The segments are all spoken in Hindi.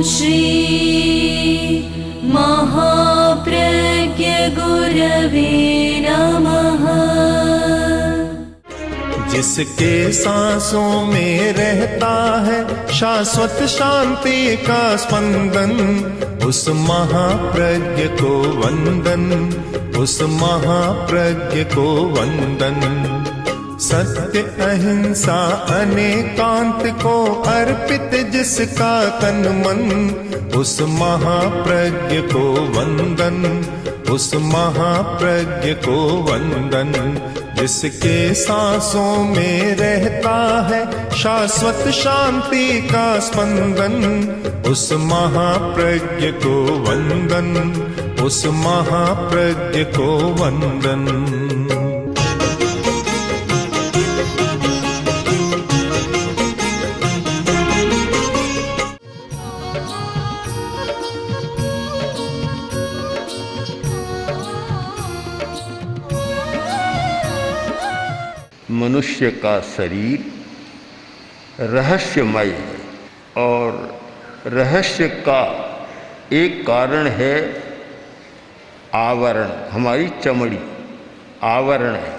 श्री महाप्रज्ञ गुरवे नमः। जिसके सांसों में रहता है शाश्वत शांति का स्पंदन, उस महाप्रज्ञ को वंदन, उस महाप्रज्ञ को वंदन। सत्य अहिंसा अनेकांत को अर्पित जिसका तन मन, उस महाप्रज्ञ को वंदन, उस महाप्रज्ञ को वंदन। जिसके सांसों में रहता है शाश्वत शांति का स्पंदन, उस महाप्रज्ञ को वंदन, उस महाप्रज्ञ को वंदन। मनुष्य का शरीर रहस्यमय है और रहस्य का एक कारण है आवरण। हमारी चमड़ी आवरण है।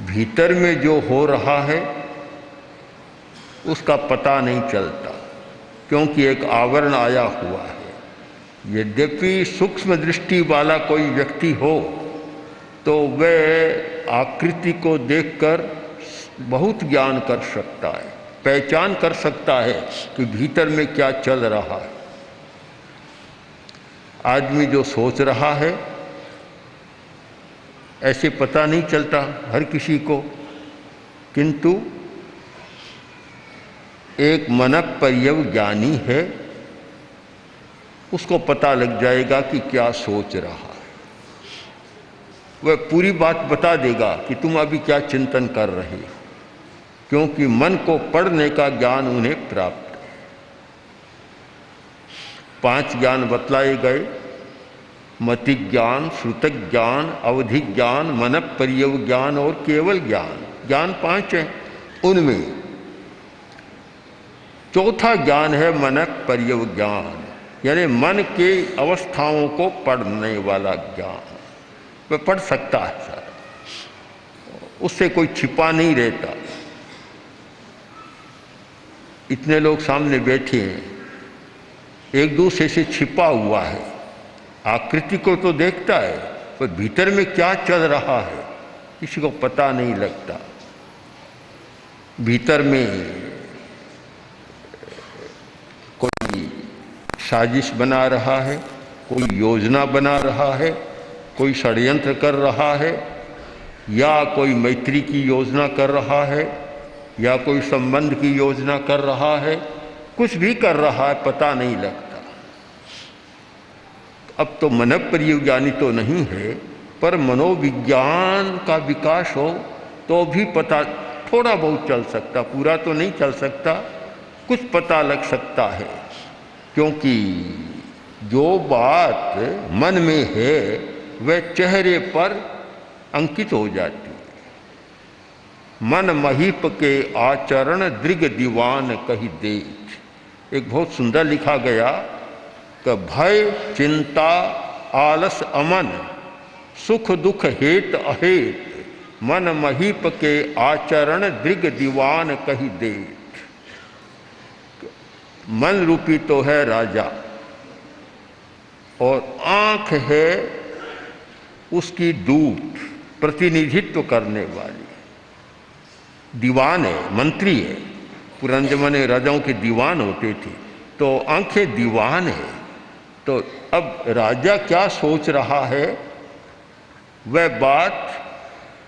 भीतर में जो हो रहा है उसका पता नहीं चलता, क्योंकि एक आवरण आया हुआ है। यद्यपि सूक्ष्म दृष्टि वाला कोई व्यक्ति हो तो वह आकृति को देखकर बहुत ज्ञान कर सकता है, पहचान कर सकता है कि भीतर में क्या चल रहा है। आदमी जो सोच रहा है ऐसे पता नहीं चलता हर किसी को, किंतु एक मनक पर्यव ज्ञानी है, उसको पता लग जाएगा कि क्या सोच रहा है। वह पूरी बात बता देगा कि तुम अभी क्या चिंतन कर रहे हो, क्योंकि मन को पढ़ने का ज्ञान उन्हें प्राप्त है। 5 ज्ञान बतलाए गए, मति ज्ञान, श्रुत ज्ञान, अवधि ज्ञान, मन पर्यव ज्ञान और केवल ज्ञान। ज्ञान 5 हैं। उनमें चौथा ज्ञान है मनक पर्यव ज्ञान, यानी मन के अवस्थाओं को पढ़ने वाला ज्ञान। वह पढ़ सकता है सर, उससे कोई छिपा नहीं रहता। इतने लोग सामने बैठे हैं, एक दूसरे से छिपा हुआ है। आकृति को तो देखता है, पर भीतर में क्या चल रहा है किसी को पता नहीं लगता। भीतर में कोई साजिश बना रहा है, कोई योजना बना रहा है, कोई षड्यंत्र कर रहा है, या कोई मैत्री की योजना कर रहा है, या कोई संबंध की योजना कर रहा है। कुछ भी कर रहा है, पता नहीं लगता। अब तो मनक पर्यव ज्ञानी तो नहीं है, पर मनोविज्ञान का विकास हो तो भी पता थोड़ा बहुत चल सकता, पूरा तो नहीं चल सकता, कुछ पता लग सकता है। क्योंकि जो बात मन में है वह चेहरे पर अंकित हो जाती है। मन महीप के आचरण दृग दीवान कही देख। एक बहुत सुंदर लिखा गया कि भय चिंता आलस अमन सुख दुख हेत अहेत मन महीप के आचरण दृग दीवान कही देख। मन रूपी तो है राजा और आंख है उसकी दूत, प्रतिनिधित्व करने वाली। दीवान है, मंत्री है। पुराने जमाने राजाओं के दीवान होते थे, तो आंखें दीवान है। तो अब राजा क्या सोच रहा है वह बात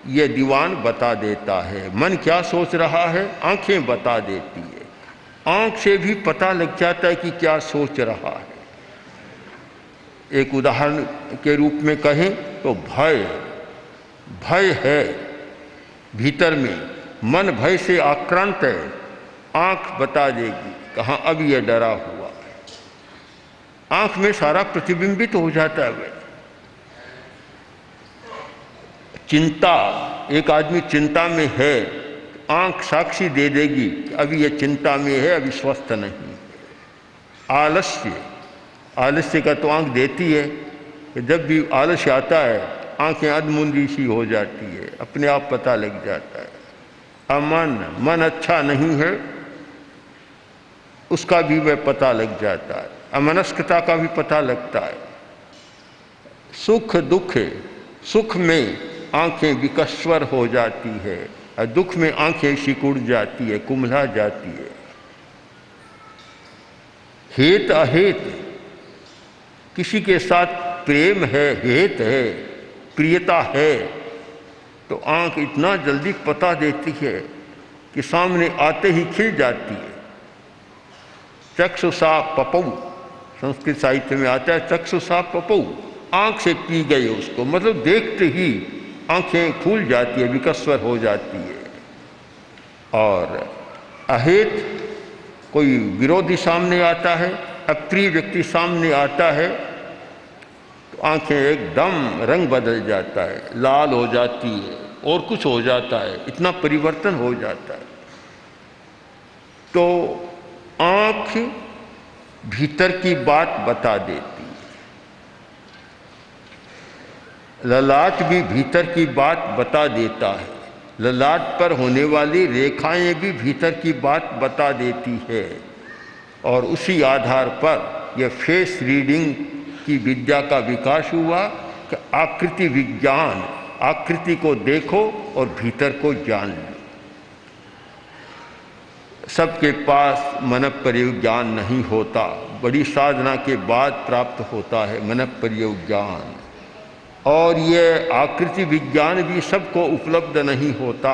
ये दीवान बता देता है। मन क्या सोच रहा है आंखें बता देती है। आंख से भी पता लग जाता है कि क्या सोच रहा है। एक उदाहरण के रूप में कहें तो भय है भीतर में, मन भय से आक्रांत है, आंख बता देगी कहाँ अब ये डरा हुआ है। आंख में सारा प्रतिबिंबित हो जाता है। चिंता, एक आदमी चिंता में है, आंख साक्षी दे देगी कि अभी ये चिंता में है, अभी स्वस्थ नहीं। आलस्य का तो आँख देती है कि जब भी आलस्य आता है आँखें अधमुंदी सी हो जाती है, अपने आप पता लग जाता है। मन अच्छा नहीं है उसका भी वह पता लग जाता है, अमनस्कता का भी पता लगता है। सुख दुख, सुख में आंखें विकस्वर हो जाती है और दुख में आंखें सिकुड़ जाती है, कुम्हला जाती है। हेत अहेत, किसी के साथ प्रेम है, हेत है, प्रियता है, तो आंख इतना जल्दी पता देती है कि सामने आते ही खिल जाती है। चक्षुषा पपौ, संस्कृत साहित्य में आता है चक्षुषा पपौ, आंख से पी गए उसको, मतलब देखते ही आंखें खुल जाती है, विकस्वर हो जाती है। और अहेत, कोई विरोधी सामने आता है, अप्रिय व्यक्ति सामने आता है तो आंखें एकदम रंग बदल जाता है, लाल हो जाती है और कुछ हो जाता है, इतना परिवर्तन हो जाता है। तो आंख भीतर की बात बता देती है, ललाट भी भीतर की बात बता देता है, ललाट पर होने वाली रेखाएं भी भीतर की बात बता देती है। और उसी आधार पर यह फेस रीडिंग की विद्या का विकास हुआ कि आकृति विज्ञान, आकृति को देखो और भीतर को जान लो। सबके पास मनः प्रयोग ज्ञान नहीं होता, बड़ी साधना के बाद प्राप्त होता है मनः प्रयोग ज्ञान। और ये आकृति विज्ञान भी सबको उपलब्ध नहीं होता।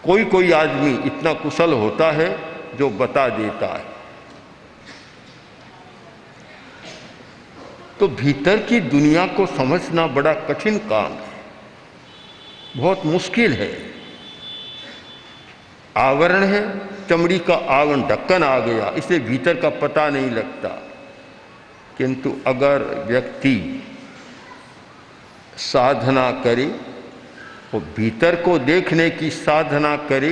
कोई कोई आदमी इतना कुशल होता है जो बता देता है। तो भीतर की दुनिया को समझना बड़ा कठिन काम है, बहुत मुश्किल है। आवरण है, चमड़ी का आवरण, ढक्कन आ गया, इसलिए भीतर का पता नहीं लगता। किंतु अगर व्यक्ति साधना करे, वो भीतर को देखने की साधना करे,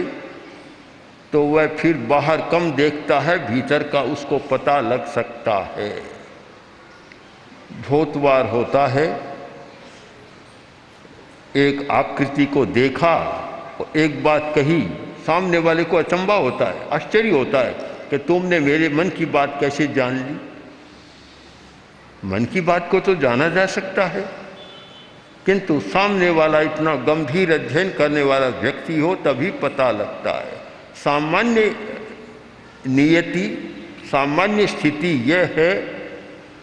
तो वह फिर बाहर कम देखता है, भीतर का उसको पता लग सकता है। बहुत बार होता है, एक आकृति को देखा और एक बात कही, सामने वाले को अचंभा होता है, आश्चर्य होता है कि तुमने मेरे मन की बात कैसे जान ली। मन की बात को तो जाना जा सकता है, किंतु सामने वाला इतना गंभीर अध्ययन करने वाला व्यक्ति हो तभी पता लगता है। सामान्य नियति, सामान्य स्थिति यह है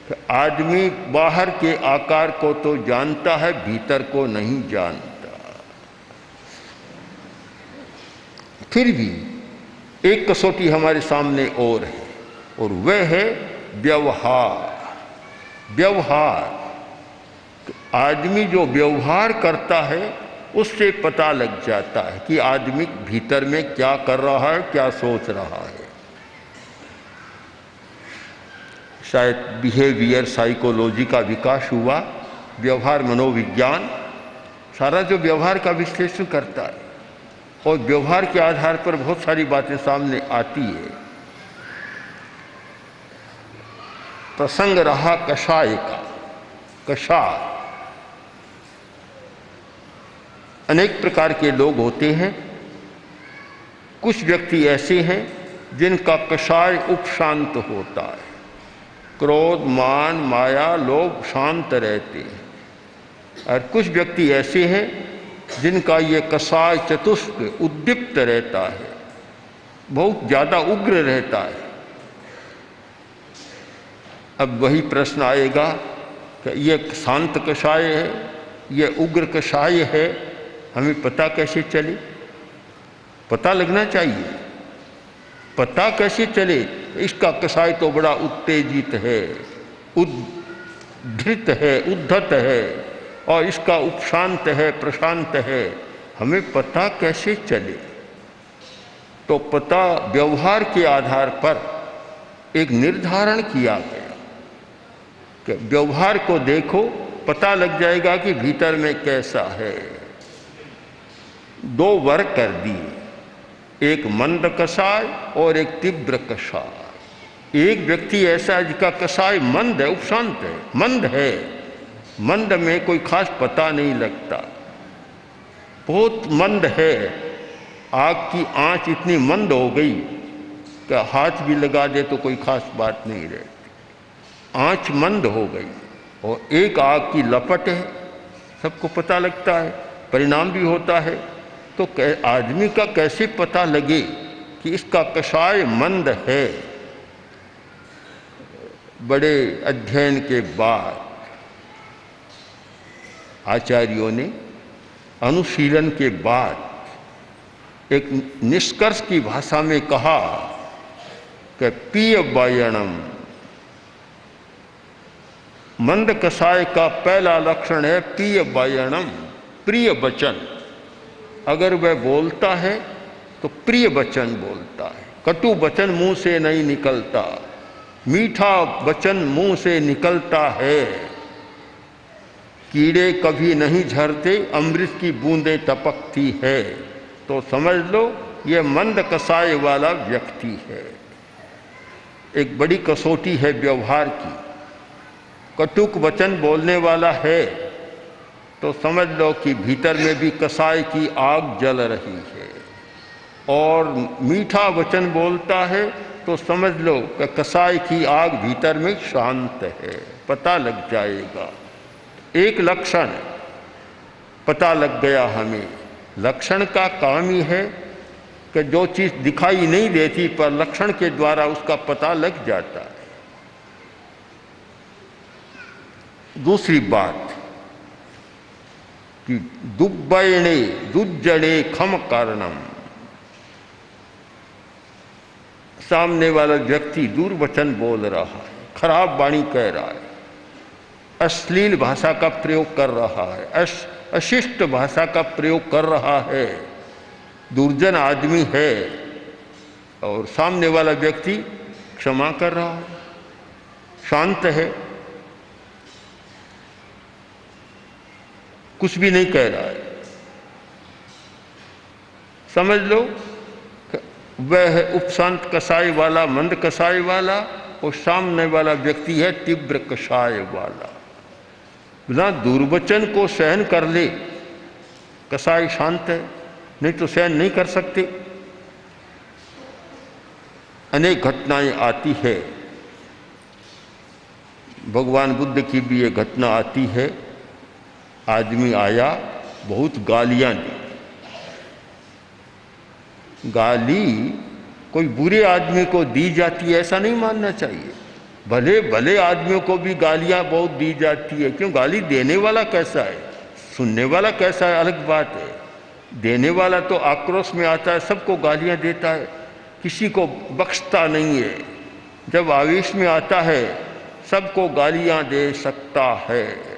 कि आदमी बाहर के आकार को तो जानता है, भीतर को नहीं जानता। फिर भी एक कसौटी हमारे सामने और है, और वह है व्यवहार। व्यवहार, तो आदमी जो व्यवहार करता है उससे पता लग जाता है कि आदमी भीतर में क्या कर रहा है, क्या सोच रहा है। शायद बिहेवियर साइकोलॉजी का विकास हुआ, व्यवहार मनोविज्ञान सारा जो व्यवहार का विश्लेषण करता है, और व्यवहार के आधार पर बहुत सारी बातें सामने आती है। प्रसंग रहा कषाय का, कषाय, अनेक प्रकार के लोग होते हैं। कुछ व्यक्ति ऐसे हैं जिनका कषाय उपशांत होता है, क्रोध मान माया लोभ शांत रहते हैं। और कुछ व्यक्ति ऐसे हैं जिनका ये कषाय चतुष्क उद्दीप्त रहता है, बहुत ज़्यादा उग्र रहता है। अब वही प्रश्न आएगा कि ये शांत कषाय है, ये उग्र कषाय है, हमें पता कैसे चले? पता लगना चाहिए। पता कैसे चले? इसका कषाय तो बड़ा उत्तेजित है, उद्धृत है, उद्धत है, और इसका उपशांत है, प्रशांत है, हमें पता कैसे चले? तो पता व्यवहार के आधार पर एक निर्धारण किया गया कि व्यवहार को देखो, पता लग जाएगा कि भीतर में कैसा है। 2 वर्ग कर दिए, एक मंद कषाय और एक तीव्र कषाय। एक व्यक्ति ऐसा है जिसका कषाय मंद है, उपशांत है, मंद है, मंद में कोई खास पता नहीं लगता, बहुत मंद है। आग की आंच इतनी मंद हो गई कि हाथ भी लगा दे तो कोई खास बात नहीं रहती, आंच मंद हो गई। और एक आग की लपट है, सबको पता लगता है, परिणाम भी होता है। तो आदमी का कैसे पता लगे कि इसका कषाय मंद है? बड़े अध्ययन के बाद आचार्यों ने, अनुशीलन के बाद एक निष्कर्ष की भाषा में कहा कि पीय वायणम, मंद कषाय का पहला लक्षण है पीय वायणम, प्रिय वचन। अगर वह बोलता है तो प्रिय वचन बोलता है, कटु वचन मुंह से नहीं निकलता, मीठा वचन मुंह से निकलता है। कीड़े कभी नहीं झरते, अमृत की बूंदें टपकती है। तो समझ लो ये मंद कषाय वाला व्यक्ति है। एक बड़ी कसौटी है व्यवहार की। कटुक वचन बोलने वाला है तो समझ लो कि भीतर में भी कषाय की आग जल रही है, और मीठा वचन बोलता है तो समझ लो कि कषाय की आग भीतर में शांत है, पता लग जाएगा। एक लक्षण पता लग गया हमें। लक्षण का काम ही है कि जो चीज़ दिखाई नहीं देती पर लक्षण के द्वारा उसका पता लग जाता है। दूसरी बात कि दुब्बयणे दुज्जड़े खम कारणम, सामने वाला व्यक्ति दुर्वचन बोल रहा है, खराब वाणी कह रहा है, अश्लील भाषा का प्रयोग कर रहा है, अशिष्ट भाषा का प्रयोग कर रहा है, दुर्जन आदमी है, और सामने वाला व्यक्ति क्षमा कर रहा है, शांत है, कुछ भी नहीं कह रहा है। समझ लो वह है उपशांत कषाय वाला, मंद कषाय वाला, और सामने वाला व्यक्ति है तीव्र कषाय वाला। बिना दुर्वचन को सहन कर ले, कषाय शांत है, नहीं तो सहन नहीं कर सकते। अनेक घटनाएं आती है, भगवान बुद्ध की भी ये घटना आती है। आदमी आया, बहुत गालियां दी। गाली कोई बुरे आदमी को दी जाती है ऐसा नहीं मानना चाहिए, भले भले आदमियों को भी गालियां बहुत दी जाती है। क्यों? गाली देने वाला कैसा है, सुनने वाला कैसा है, अलग बात है। देने वाला तो आक्रोश में आता है, सबको गालियां देता है, किसी को बख्शता नहीं है। जब आवेश में आता है सबको गालियां दे सकता है।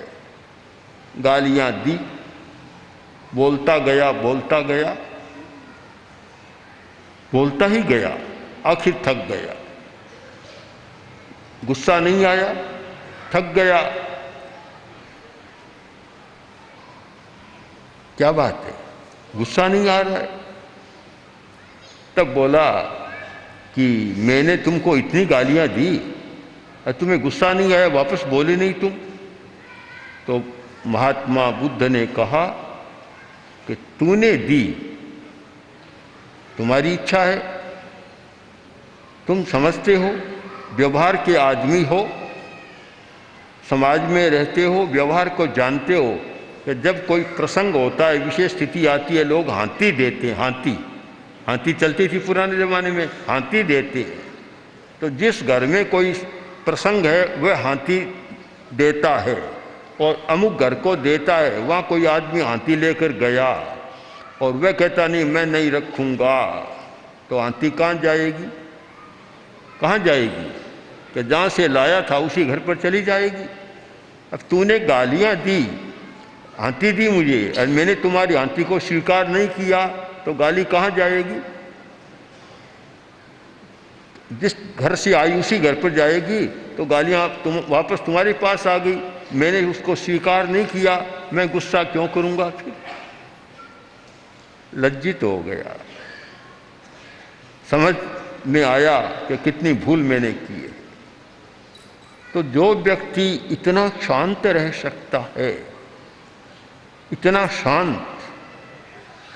गालियां दी, बोलता गया, बोलता गया, बोलता ही गया, आखिर थक गया। गुस्सा नहीं आया, थक गया। क्या बात है, गुस्सा नहीं आ रहा है? तब बोला कि मैंने तुमको इतनी गालियां दी और तुम्हें गुस्सा नहीं आया, वापस बोले नहीं तुम? तो महात्मा बुद्ध ने कहा कि तूने दी, तुम्हारी इच्छा है, तुम समझते हो, व्यवहार के आदमी हो, समाज में रहते हो, व्यवहार को जानते हो कि जब कोई प्रसंग होता है, विशेष स्थिति आती है, लोग हाथी देते हैं। हाथी चलती थी पुराने ज़माने में, हाथी देते हैं। तो जिस घर में कोई प्रसंग है वह हाथी देता है, और अमुक घर को देता है। वहाँ कोई आदमी हाथी लेकर गया और वह कहता नहीं मैं नहीं रखूँगा, तो हाथी कहाँ जाएगी? कहाँ जाएगी? कि जहाँ से लाया था उसी घर पर चली जाएगी। अब तूने गालियाँ दी, हाथी दी मुझे, और मैंने तुम्हारी हाथी को स्वीकार नहीं किया, तो गाली कहाँ जाएगी? जिस घर से आई उसी घर पर जाएगी। तो गालियाँ वापस तुम्हारे पास आ गई, मैंने उसको स्वीकार नहीं किया, मैं गुस्सा क्यों करूँगा? फिर लज्जित हो गया। समझ में आया कि कितनी भूल मैंने की है। तो जो व्यक्ति इतना शांत रह सकता है, इतना शांत,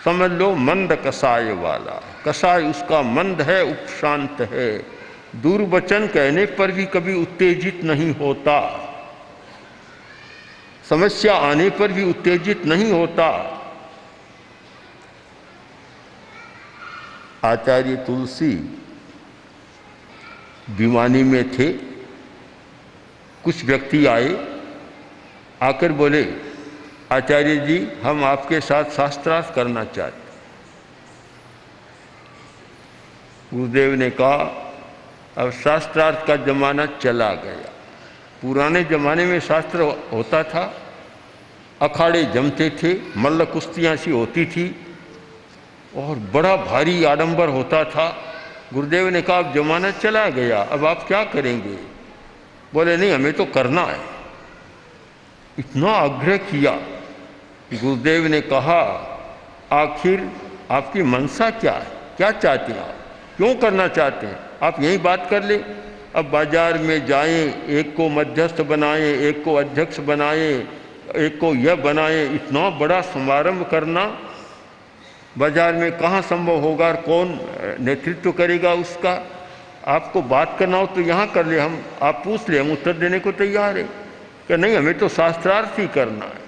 समझ लो मंद कसाय वाला, कसाय उसका मंद है, उपशांत है, दुर्वचन कहने पर भी कभी उत्तेजित नहीं होता, समस्या आने पर भी उत्तेजित नहीं होता। आचार्य तुलसी दीवानी में थे, कुछ व्यक्ति आए, आकर बोले, आचार्य जी हम आपके साथ शास्त्रार्थ करना चाहते। गुरुदेव ने कहा अब शास्त्रार्थ का जमाना चला गया। पुराने जमाने में शास्त्र होता था, अखाड़े जमते थे, मल्ल कुश्तियाँ सी होती थी और बड़ा भारी आडंबर होता था। गुरुदेव ने कहा अब जमाना चला गया, अब आप क्या करेंगे? बोले नहीं हमें तो करना है। इतना आग्रह किया। गुरुदेव ने कहा आखिर आपकी मनसा क्या है, क्या चाहते हैं आप, क्यों करना चाहते हैं? आप यही बात कर ले। अब बाजार में जाएं, एक को मध्यस्थ बनाएं, एक को अध्यक्ष बनाएं, एक को यह बनाएं, इतना बड़ा समारंभ करना बाजार में कहाँ संभव होगा और कौन नेतृत्व करेगा उसका? आपको बात करना हो तो यहाँ कर ले, हम आप पूछ ले, हम उत्तर देने को तैयार है कि नहीं हमें तो शास्त्रार्थ ही करना है।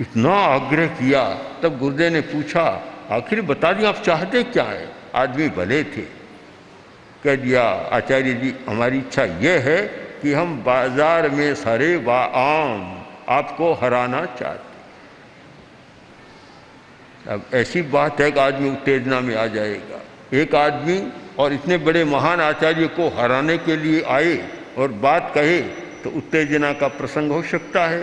इतना आग्रह किया। तब गुरुदेव ने पूछा आखिर बता दिया आप चाहते क्या है? आदमी भले थे, कह दिया आचार्य जी हमारी इच्छा यह है कि हम बाजार में सारे आम आपको हराना चाहते। अब ऐसी बात है कि आदमी उत्तेजना में आ जाएगा। एक आदमी और इतने बड़े महान आचार्य को हराने के लिए आए और बात कहे तो उत्तेजना का प्रसंग हो सकता है,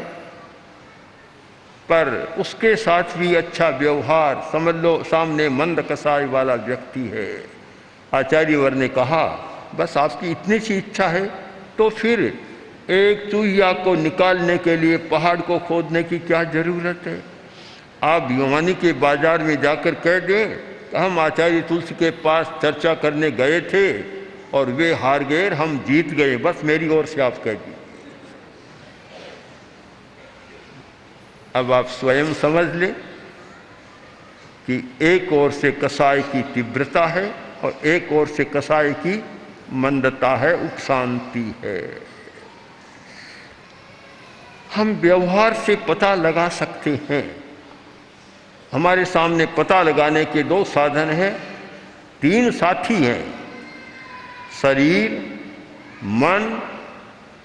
पर उसके साथ भी अच्छा व्यवहार, समझ लो सामने मंद कसाय वाला व्यक्ति है। आचार्य वर ने कहा बस आपकी इतनी सी इच्छा है तो फिर एक चूहिया को निकालने के लिए पहाड़ को खोदने की क्या जरूरत है? आप भिवानी के बाजार में जाकर कह दें हम आचार्य तुलसी के पास चर्चा करने गए थे और वे हार गए, हम जीत गए, बस मेरी ओर से आप कह दीजिए। अब आप स्वयं समझ लें कि एक ओर से कसाय की तीव्रता है और एक ओर से कसाय की मंदता है, उपशांति है। हम व्यवहार से पता लगा सकते हैं। हमारे सामने पता लगाने के दो साधन हैं, तीन साथी हैं, शरीर, मन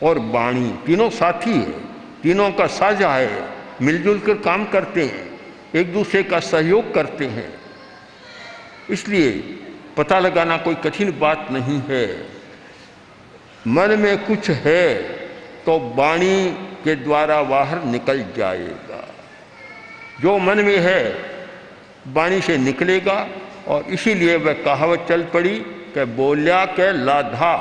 और वाणी, तीनों साथी हैं, तीनों का साझा है, मिलजुल कर काम करते हैं, एक दूसरे का सहयोग करते हैं। इसलिए पता लगाना कोई कठिन बात नहीं है। मन में कुछ है तो वाणी के द्वारा बाहर निकल जाएगा। जो मन में है वाणी से निकलेगा और इसीलिए वह कहावत चल पड़ी कि बोल्या के लाधा,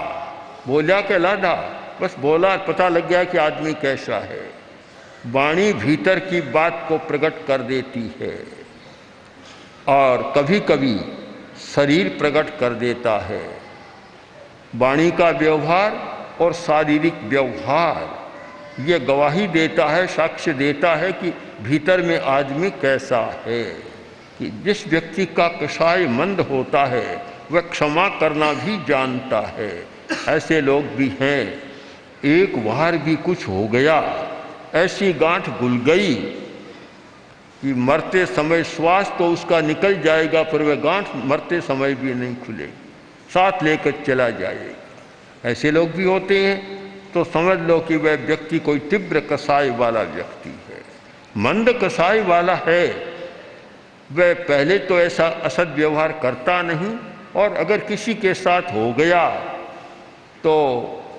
बोल्या के लाधा, बस बोला पता लग गया कि आदमी कैसा है। वाणी भीतर की बात को प्रकट कर देती है और कभी कभी शरीर प्रकट कर देता है। वाणी का व्यवहार और शारीरिक व्यवहार ये गवाही देता है, साक्ष्य देता है कि भीतर में आदमी कैसा है। कि जिस व्यक्ति का कसाय मंद होता है वह क्षमा करना भी जानता है। ऐसे लोग भी हैं। एक बार भी कुछ हो गया, ऐसी गांठ घुल गई कि मरते समय श्वास तो उसका निकल जाएगा पर वह गांठ मरते समय भी नहीं खुलेगी, साथ लेकर चला जाएगा। ऐसे लोग भी होते हैं। तो समझ लो कि वह व्यक्ति कोई तीव्र कसाय वाला व्यक्ति है। मंद कसाय वाला है, वह पहले तो ऐसा असद व्यवहार करता नहीं और अगर किसी के साथ हो गया तो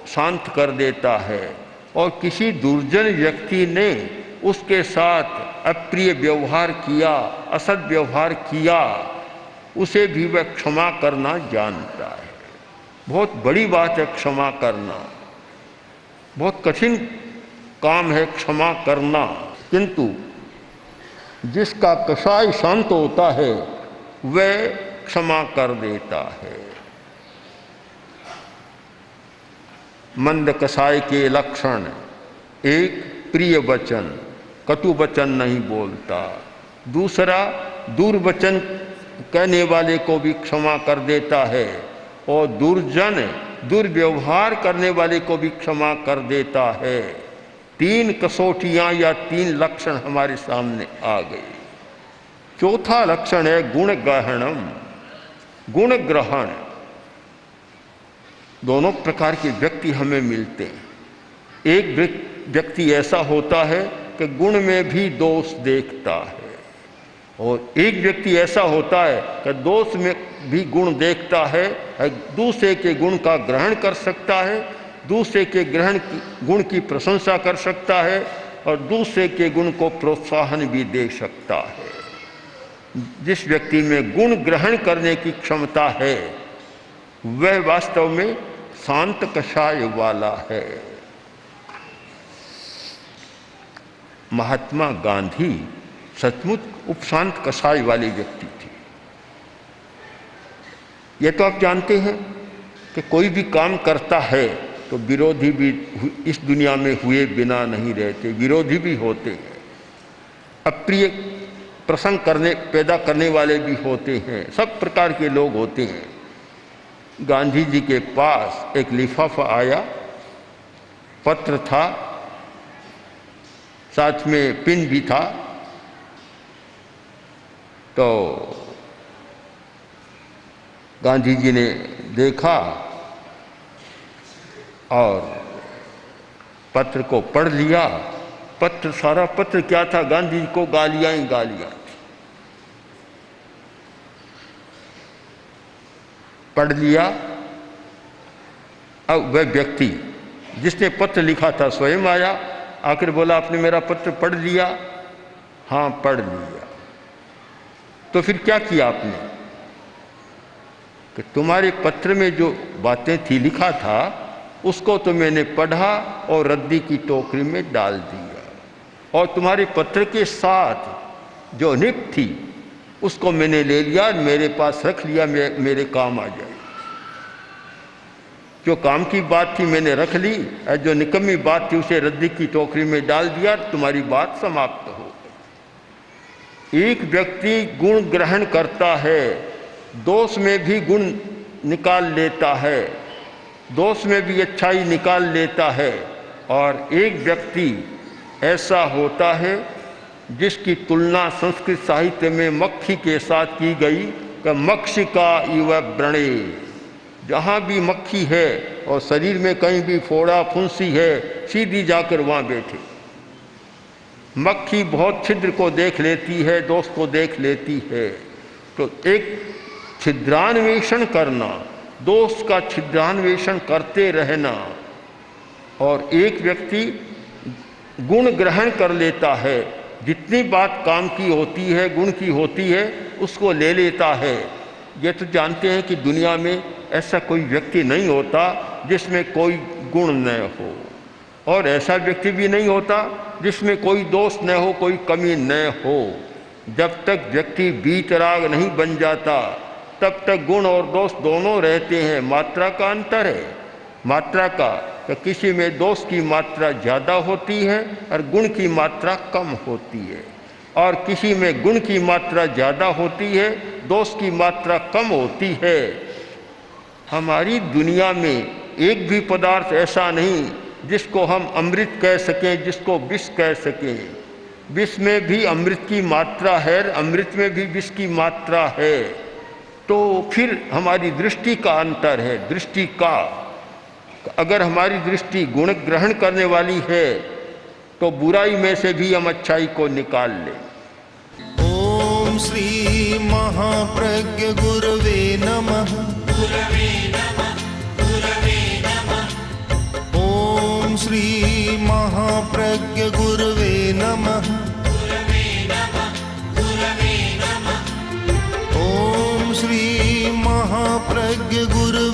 शांत कर देता है और किसी दुर्जन व्यक्ति ने उसके साथ अप्रिय व्यवहार किया, असद व्यवहार किया, उसे भी वह क्षमा करना जानता है। बहुत बड़ी बात है क्षमा करना, बहुत कठिन काम है क्षमा करना। किंतु जिसका कसाय शांत होता है वह क्षमा कर देता है। मंद कसाई के लक्षण: एक, प्रिय वचन, कटु वचन नहीं बोलता। दूसरा, दुर्वचन कहने वाले को भी क्षमा कर देता है और दुर्जन, दुर्व्यवहार करने वाले को भी क्षमा कर देता है। 3 कसौटियां या 3 लक्षण हमारे सामने आ गए। चौथा लक्षण है गुण ग्रहणम, गुण ग्रहण। दोनों प्रकार के व्यक्ति हमें मिलते हैं। एक व्यक्ति ऐसा होता है कि गुण में भी दोष देखता है, और एक व्यक्ति ऐसा होता है कि दोष में भी गुण देखता है, दूसरे के गुण का ग्रहण कर सकता है, दूसरे के गुण की प्रशंसा कर सकता है और दूसरे के गुण को प्रोत्साहन भी दे सकता है। जिस व्यक्ति में गुण ग्रहण करने की क्षमता है वह वास्तव में शांत कषाय वाला है। महात्मा गांधी सचमुच उपशांत कषाय वाले व्यक्ति थे। यह तो आप जानते हैं कि कोई भी काम करता है तो विरोधी भी इस दुनिया में हुए बिना नहीं रहते, विरोधी भी होते हैं, अप्रिय प्रसंग पैदा करने वाले भी होते हैं, सब प्रकार के लोग होते हैं। गांधी जी के पास एक लिफाफा आया, पत्र था, साथ में पिन भी था। तो गांधी जी ने देखा और पत्र को पढ़ लिया। सारा पत्र क्या था? गांधी जी को गालियां ही गालियां थी। पढ़ लिया। अब वह व्यक्ति जिसने पत्र लिखा था स्वयं आया, आकर बोला, आपने मेरा पत्र पढ़ लिया? हाँ, पढ़ लिया। तो फिर क्या किया आपने? कि तुम्हारे पत्र में जो बातें थी, लिखा था, उसको तो मैंने पढ़ा और रद्दी की टोकरी में डाल दिया, और तुम्हारे पत्र के साथ जो निब थी उसको मैंने ले लिया, मेरे पास रख लिया, मेरे काम आ जाए। जो काम की बात थी मैंने रख ली, और जो निकम्मी बात थी उसे रद्दी की टोकरी में डाल दिया, तुम्हारी बात समाप्त हो गई। एक व्यक्ति गुण ग्रहण करता है, दोष में भी गुण निकाल लेता है, दोष में भी अच्छाई निकाल लेता है। और एक व्यक्ति ऐसा होता है जिसकी तुलना संस्कृत साहित्य में मक्खी के साथ की गई कि मक्षिका इव व्रणे। जहाँ भी मक्खी है और शरीर में कहीं भी फोड़ा फुंसी है, सीधी जाकर वहाँ बैठे। मक्खी बहुत छिद्र को देख लेती है, दोष को देख लेती है। तो एक छिद्रान्वेषण करना, दोष का छिद्रान्वेषण करते रहना, और एक व्यक्ति गुण ग्रहण कर लेता है, जितनी बात काम की होती है, गुण की होती है, उसको ले लेता है। ये तो जानते हैं कि दुनिया में ऐसा कोई व्यक्ति नहीं होता जिसमें कोई गुण न हो, और ऐसा व्यक्ति भी नहीं होता जिसमें कोई दोष न हो, कोई कमी न हो। जब तक व्यक्ति वीतराग नहीं बन जाता तब तक गुण और दोष दोनों रहते हैं। मात्रा का अंतर है, मात्रा का, तो किसी में दोष की मात्रा ज़्यादा होती है और गुण की मात्रा कम होती है, और किसी में गुण की मात्रा ज़्यादा होती है, दोष की मात्रा कम होती है। हमारी दुनिया में एक भी पदार्थ ऐसा नहीं जिसको हम अमृत कह सकें, जिसको विष कह सकें। विष में भी अमृत की मात्रा है, अमृत में भी विष की मात्रा है। तो फिर हमारी दृष्टि का अंतर है, दृष्टि का। अगर हमारी दृष्टि गुण ग्रहण करने वाली है तो बुराई में से भी हम अच्छाई को निकाल लें। ओम श्री महाप्रज्ञ गुरवे नमः। गुरवे नमः, गुरवे नमः। ओम श्री महाप्रज्ञ गुरवे नमः। गुरवे नमः, गुरवे नमः। ओम श्री महाप्रज्ञ गुरवे